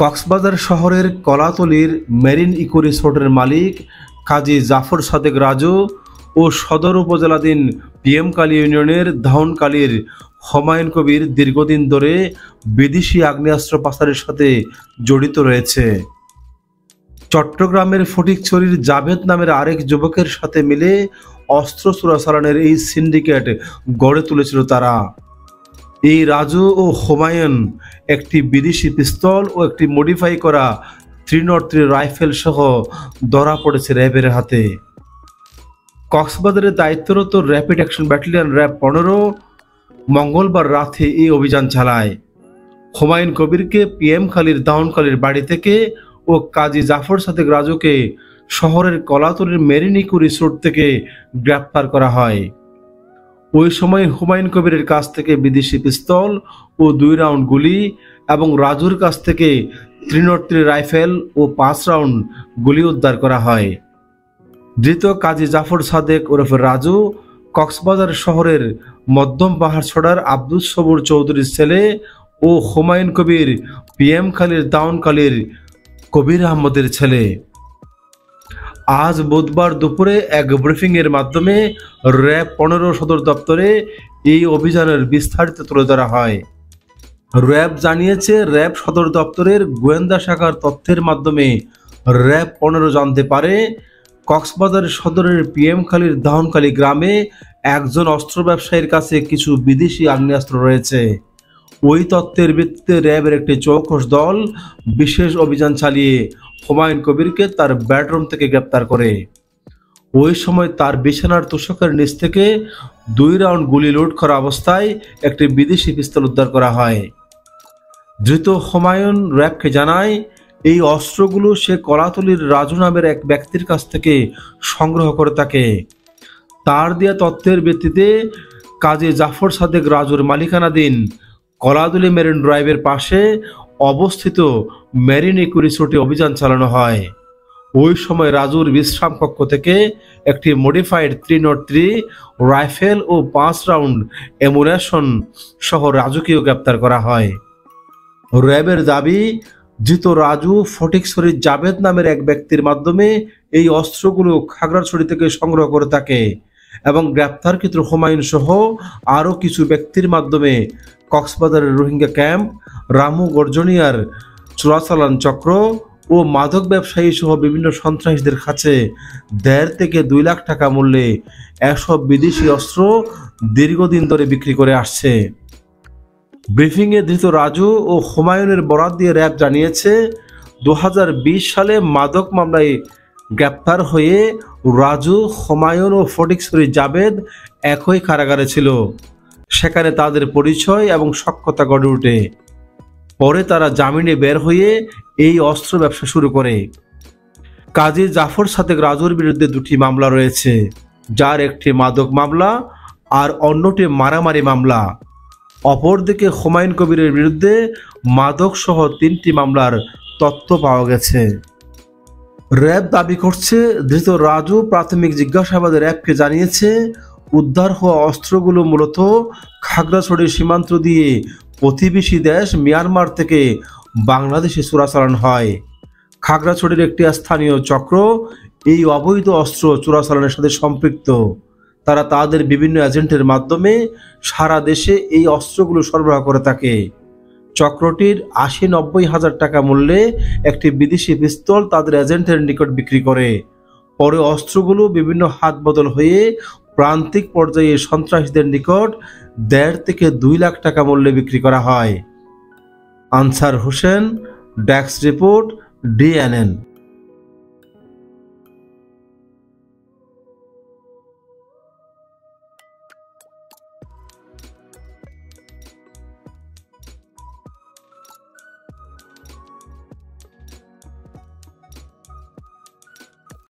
কক্সবাজার শহরের কলাতলীর marine eco রিসোর্টের মালিক কাজী জাফর সাদেক রাজু ও সদর উপজেলাধীন পিএমকালী ইউনিয়নের ধাউনকালীর হুমায়ুন কবির দীর্ঘদিন ধরে বিদেশি আগ্নেয়াস্ত্র পাচারের সাথে জড়িত রয়েছে। চট্টগ্রামের ফটিকছড়ির জাভেদ নামের আরেক যুবকের সাথে মিলে অস্ত্র চোরাচালানের এই সিন্ডিকেট গড়ে তুলেছিল তারা। এই রাজু ও হুমায়ুন একটি বিদেশি পিস্তল ও একটি মডিফাই করা 303 রাইফেল সহ ধরা পড়েছে র্যাবের হাতে। কক্সবাজারে দায়িত্বরত র্যাপিড অ্যাকশন ব্যাটালিয়ন র্যাব 15 মঙ্গলবার রাতে এই অভিযান চালায়। হুমায়ুন কবিরকে পিএমখালীর ধাউনকালীর বাড়ি থেকে ও কাজী জাফর সাদেক রাজুকে শহরের কলাতলীর মেরিন ইকো রিসোর্ট থেকে গ্রেপ্তার করা হয়। ওই সময় হুমায়ুন কবিরের কাছ থেকে বিদেশি পিস্তল ও 2 রাউন্ড গুলি এবং রাজুর কাছ থেকে 303 রাইফেল ও 5 রাউন্ড গুলি উদ্ধার করা হয়। ধৃত কাজী জাফর সাদেক ওরফে রাজু কক্সবাজার শহরের মধ্যম পাহাড়ছড়ার আব্দুস সবুর চৌধুরীর ছেলে ও হুমায়ুন কবির পিএমখালীর ধাউনকালীর কবির আহমদের ছেলে। আজ বুধবার দুপুরে এক ব্রিফিংয়ের মাধ্যমে র্যাব 15 সদর দপ্তরে এই অভিযানের বিস্তারিত তুলে ধরা হয়। র্যাব জানিয়েছে, র্যাব সদর দপ্তরের গোয়েন্দা শাখার তথ্যের মাধ্যমে র্যাব 15 জানতে পারে কক্সবাজার সদরের পিএমখালীর ধাউনকালী গ্রামে একজন অস্ত্র ব্যবসায়ীর কাছে কিছু বিদেশি আগ্নেয়াস্ত্র রয়েছে। ওই তথ্যের ভিত্তিতে র্যাবের একটি চৌকস দল বিশেষ অভিযান চালিয়ে হুমায়ুন কবিরকে তার বেডরুম থেকে গ্রেপ্তার করে। ওই সময় তার বিছানার তোষকের নিচ থেকে 2 রাউন্ড গুলি লোড করা অবস্থায় একটি বিদেশি পিস্তল উদ্ধার করা হয়। ধৃত হুমায়ুন র্যাবকে জানায়, এই অস্ত্রগুলো সে কলাতলীর রাজু নামের এক ব্যক্তির কাছ থেকে সংগ্রহ করে থাকে। তার দেয়া তথ্যের ভিত্তিতে কাজী জাফর সাদেক রাজুর মালিকানাধীন কলাতলী মেরিন ড্রাইভের পাশে অবস্থিত মেরিন ইকো রিসোর্টে অভিযান চালানো হয়। ওই সময় রাজুর বিশ্রাম কক্ষ থেকে একটি মডিফাইড 303 রাইফেল ও 5 রাউন্ড অ্যামুনেশন সহ রাজুকেও গ্রেপ্তার করা হয়। র্যাবের দাবি, ধৃত রাজু ফটিকছড়ির জাভেদ নামের এক ব্যক্তির মাধ্যমে এই অস্ত্রগুলো খাগড়াছড়ি থেকে সংগ্রহ করে থাকে এবং গ্রেপ্তারকৃত হুমায়ুন সহ আরও কিছু ব্যক্তির মাধ্যমে কক্সবাজারের রোহিঙ্গা ক্যাম্প, রামু গর্জনিয়ার চোরাচালান চক্র ও মাদক ব্যবসায়ী সহ বিভিন্ন সন্ত্রাসীদের কাছে 1.5 থেকে 2 লাখ টাকা মূল্যে এসব বিদেশি অস্ত্র দীর্ঘদিন ধরে বিক্রি করে আসছে। ব্রিফিংয়ে ধৃত রাজু ও হুমায়ুনের বরাত দিয়ে র্যাব জানিয়েছে, 2020 সালে মাদক মামলায় গ্রেপ্তার হয়ে রাজু, হুমায়ুন ও ফটিকছড়ি জাভেদ একই কারাগারে ছিল। সেখানে তাদের পরিচয় এবং সখ্যতা গড়ে ওঠে। পরে তারা জামিনে বের হয়ে এই অস্ত্র ব্যবসা শুরু করে। কাজী জাফর সাদেক রাজুর বিরুদ্ধে 2টি মামলা রয়েছে, যার একটি মাদক মামলা আর অন্যটি মারামারি মামলা। অপরদিকে হুমায়ুন কবিরের বিরুদ্ধে মাদক সহ 3টি মামলার তথ্য পাওয়া গেছে। র্যাব দাবি করছে, ধৃত রাজু প্রাথমিক জিজ্ঞাসাবাদে র্যাবকে জানিয়েছে, উদ্ধার হওয়া অস্ত্রগুলো মূলত খাগড়াছড়ির সীমান্ত দিয়ে প্রতিবেশী দেশ মিয়ানমার থেকে বাংলাদেশে চোরাচালান হয়। খাগড়াছড়ির একটি স্থানীয় চক্র এই অবৈধ অস্ত্র চোরাচালানের সাথে সম্পৃক্ত। তারা তাদের বিভিন্ন এজেন্টের মাধ্যমে সারা দেশে এই অস্ত্রগুলো সরবরাহ করে থাকে। চক্রটির 80-90 হাজার টাকা মূল্যে একটি বিদেশি পিস্তল তাদের এজেন্টের নিকট বিক্রি করে। পরে অস্ত্রগুলো বিভিন্ন হাত বদল হয়ে প্রান্তিক পর্যায়ে সন্ত্রাসীদের নিকট 1.5 থেকে 2 লাখ টাকা মূল্যে বিক্রি করা হয়। Answer Hossain, desk report, DNN।